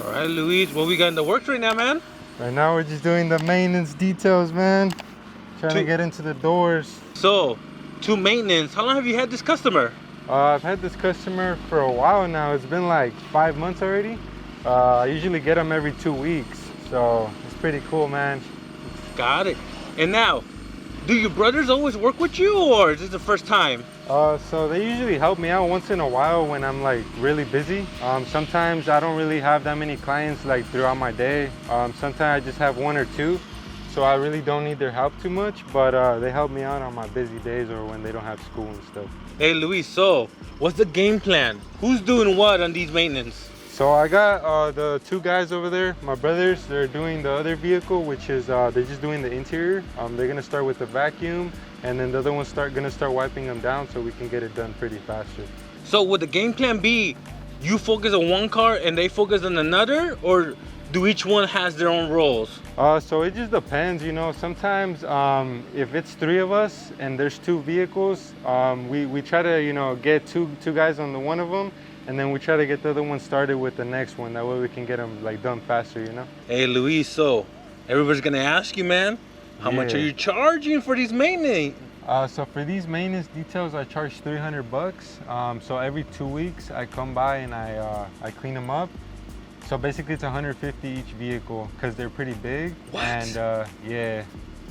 All right, Luis, what we got in the works right now, man? Right now we're just doing the maintenance details, man. Trying to get into the doors. So, to maintenance, how long have you had this customer? I've had this customer for a while now. It's been like 5 months already. I usually get them every 2 weeks, so it's pretty cool, man. Got it. And now, do your brothers always work with you, or is this the first time? So they usually help me out once in a while when I'm like really busy. Sometimes I don't really have that many clients like throughout my day. Sometimes I just have 1 or 2, so I really don't need their help too much, but they help me out on my busy days or when they don't have school and stuff. Hey, Luis, so what's the game plan? Who's doing what on these maintenance? So I got the 2 guys over there, my brothers. They're doing the other vehicle, which is they're just doing the interior. They're gonna start with the vacuum, and then the other one's gonna start wiping them down so we can get it done pretty faster. So would the game plan be you focus on one car and they focus on another, or do each one has their own roles? So it just depends, you know. Sometimes if it's 3 of us and there's 2 vehicles, we try to, you know, get two guys on the one of them, and then we try to get the other one started with the next one. That way we can get them like done faster, you know. Hey, Luis, so everybody's gonna ask you, man, how much are you charging for these maintenance? So for these maintenance details, I charge $300. So every 2 weeks I come by and I clean them up. So basically it's 150 each vehicle because they're pretty big. What? And yeah.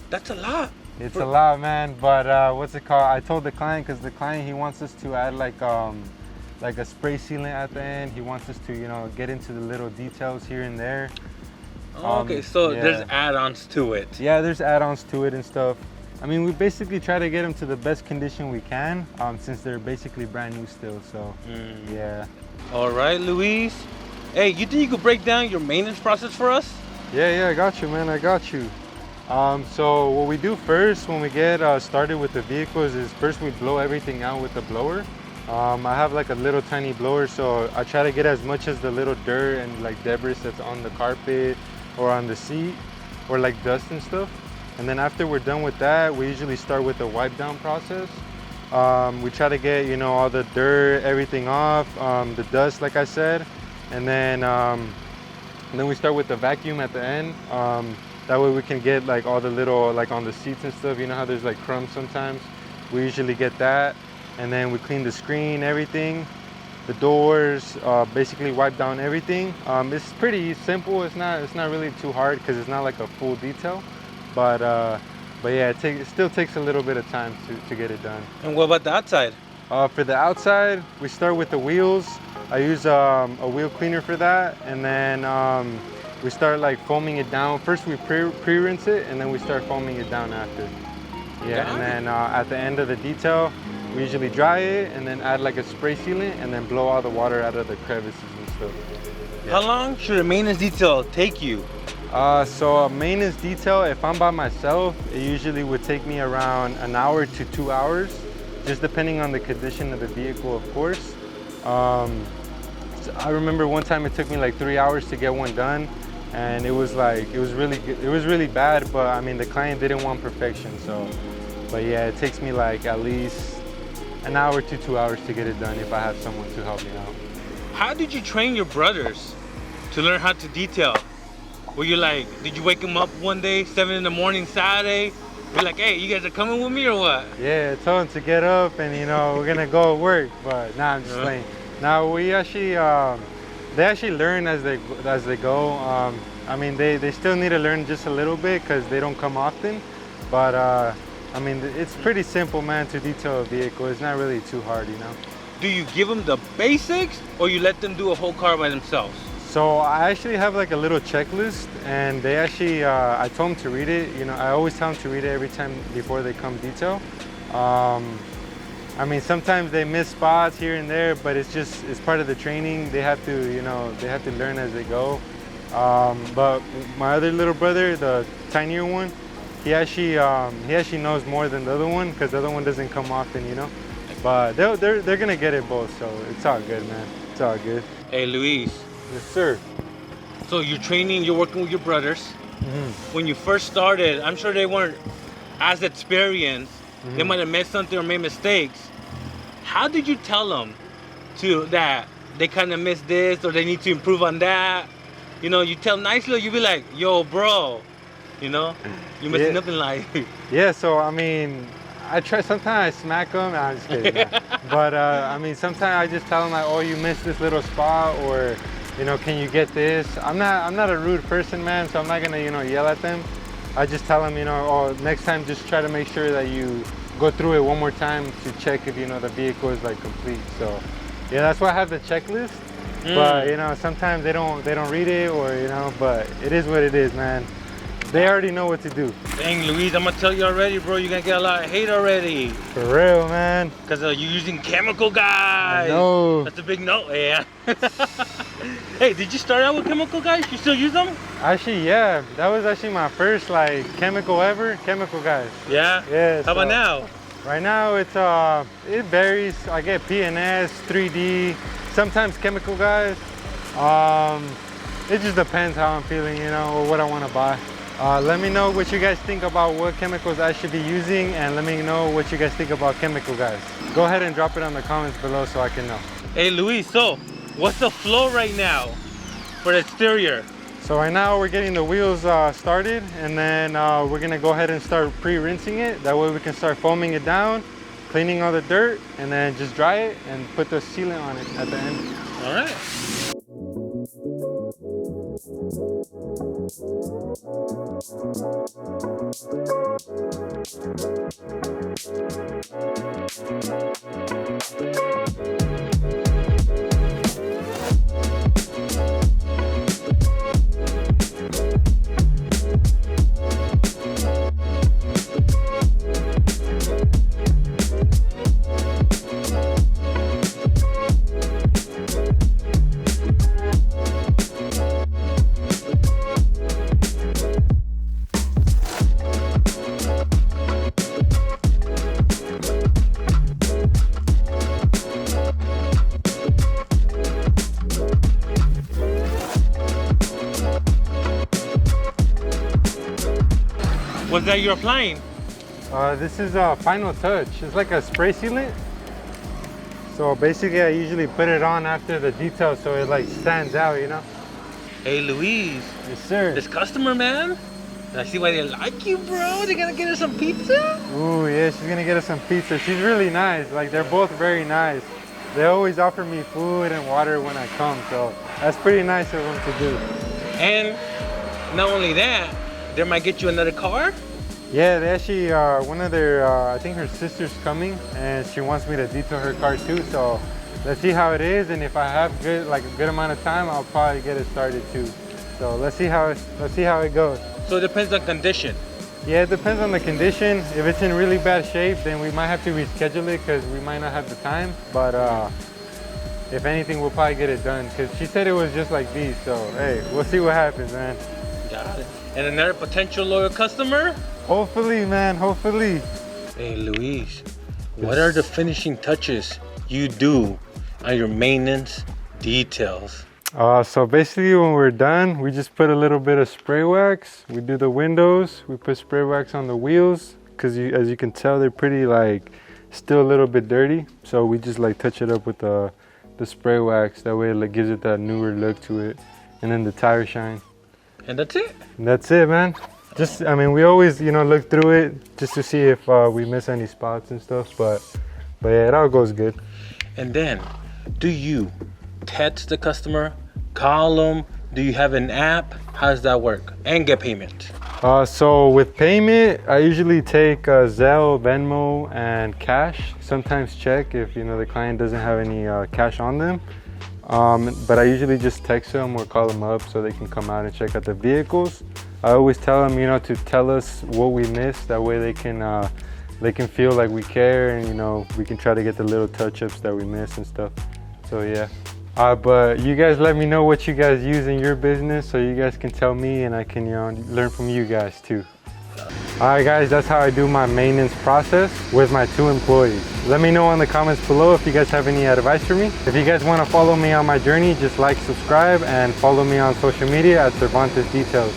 That's a lot. It's a lot, man. But what's it called? I told the client, because the client, he wants us to add like a spray sealant at the end. He wants us to, you know, get into the little details here and there. Okay, so there's add-ons to it. Yeah, there's add-ons to it and stuff. I mean, we basically try to get them to the best condition we can, since they're basically brand new still, so yeah. All right, Luis. Hey, you think you could break down your maintenance process for us? Yeah, I got you, man, I got you. So what we do first when we get started with the vehicles is first we blow everything out with the blower. I have like a little tiny blower, so I try to get as much as the little dirt and like debris that's on the carpet or on the seat or like dust and stuff. And then after we're done with that, we usually start with the wipe down process. We try to get, you know, all the dirt, everything off, the dust, like I said. And then we start with the vacuum at the end. That way we can get like all the little, like on the seats and stuff, you know how there's like crumbs sometimes? We usually get that. And then we clean the screen, everything, the doors, basically wipe down everything. It's pretty simple. It's not really too hard because it's not like a full detail. But yeah, it still takes a little bit of time to get it done. And what about the outside? For the outside, we start with the wheels. I use a wheel cleaner for that, and then we start like foaming it down. First we pre-rinse it, and then we start foaming it down after. Yeah, and then at the end of the detail, we usually dry it and then add like a spray sealant and then blow all the water out of the crevices and stuff. Yeah. How long should a maintenance detail take you? So a maintenance detail, if I'm by myself, it usually would take me around 1 hour to 2 hours, just depending on the condition of the vehicle, of course. So I remember one time it took me like 3 hours to get one done, and it was really bad, but I mean the client didn't want perfection, so. But yeah, it takes me like at least 1 hour to 2 hours to get it done if I have someone to help me out. How did you train your brothers to learn how to detail? Were you like, did you wake them up one day, 7 in the morning, Saturday? Be like, hey, you guys are coming with me or what? Yeah, I told them to get up and, you know, we're gonna go work, but nah, I'm just playing. Now we actually, they actually learn as they go. I mean, they still need to learn just a little bit because they don't come often, but I mean, it's pretty simple, man, to detail a vehicle. It's not really too hard, you know. Do you give them the basics, or you let them do a whole car by themselves? So I actually have like a little checklist, and they actually, I told them to read it. You know, I always tell them to read it every time before they come detail. I mean, sometimes they miss spots here and there, but it's part of the training. They have to, you know, they have to learn as they go. But my other little brother, the tinier one, he actually knows more than the other one because the other one doesn't come often, you know. But they're gonna get it both, so it's all good, man. It's all good. Hey, Luis. Yes, sir. So you're training, you're working with your brothers. Mm-hmm. When you first started, I'm sure they weren't as experienced. Mm-hmm. They might have made something or made mistakes. How did you tell them that they kind of missed this or they need to improve on that? you know, you tell nicely, you be like, yo, bro, you know, you messing up in life. Yeah, so I mean, I try, sometimes I smack them. Nah, I'm just kidding. Nah. But I mean, sometimes I just tell them like, oh, you missed this little spot, or, you know, can you get this? I'm not a rude person, man, so I'm not gonna, you know, yell at them. I just tell them, you know, oh, next time just try to make sure that you go through it one more time to check if, you know, the vehicle is like complete. So yeah, that's why I have the checklist. But you know, sometimes they don't read it, or, you know, but it is what it is, man. They already know what to do. Dang, Luis, I'm gonna tell you already, bro. You're gonna get a lot of hate already. For real, man. Because you're using chemical guys. No. That's a big no. Yeah. Hey, did you start out with chemical guys? You still use them? Actually, yeah. That was actually my first like chemical guys. Yeah? Yeah. How about now? Right now it's it varies. I get PNS, 3D, sometimes chemical guys. It just depends how I'm feeling, you know, or what I want to buy. Let me know what you guys think about what chemicals I should be using, and let me know what you guys think about chemical guys. Go ahead and drop it on the comments below so I can know. Hey Luis, so what's the flow right now for the exterior? So right now we're getting the wheels started, and then we're gonna go ahead and start pre-rinsing it. That way we can start foaming it down, cleaning all the dirt, and then just dry it and put the sealant on it at the end. All right. What's that you're applying? This is a final touch. It's like a spray sealant. So basically I usually put it on after the detail so it like stands out, you know? Hey Luis. Yes, sir. This customer, man, I see why they like you, bro. They gonna get us some pizza? Ooh, yeah, she's gonna get us some pizza. She's really nice. Like, they're both very nice. They always offer me food and water when I come, so that's pretty nice of them to do. And not only that, they might get you another car. Yeah, they actually, one of their, I think her sister's coming, and she wants me to detail her car too. So let's see how it is, and if I have a good amount of time, I'll probably get it started too. So let's see how it goes. So it depends on condition. Yeah, it depends on the condition. If it's in really bad shape, then we might have to reschedule it because we might not have the time. But if anything, we'll probably get it done because she said it was just like these. So hey, we'll see what happens, man. Got it. And another potential loyal customer? Hopefully, man, hopefully. Hey Luis, what are the finishing touches you do on your maintenance details? So basically when we're done, we just put a little bit of spray wax. We do the windows, we put spray wax on the wheels because as you can tell, they're pretty like still a little bit dirty. So we just like touch it up with the spray wax. That way it like gives it that newer look to it. And then the tire shine. And that's it? And that's it, man. Just, I mean, we always, you know, look through it just to see if we miss any spots and stuff. But yeah, it all goes good. And then, do you text the customer, call them? Do you have an app? How does that work? And get payment? So with payment, I usually take Zelle, Venmo, and cash. Sometimes check if, you know, the client doesn't have any cash on them. But I usually just text them or call them up so they can come out and check out the vehicles. I always tell them, you know, to tell us what we missed. That way they can feel like we care, and, you know, we can try to get the little touch-ups that we miss and stuff. So yeah. But you guys let me know what you guys use in your business so you guys can tell me, and I can, you know, learn from you guys too. Alright guys, that's how I do my maintenance process with my 2 employees. Let me know in the comments below if you guys have any advice for me. If you guys want to follow me on my journey, just like, subscribe, and follow me on social media at Cervantes Details.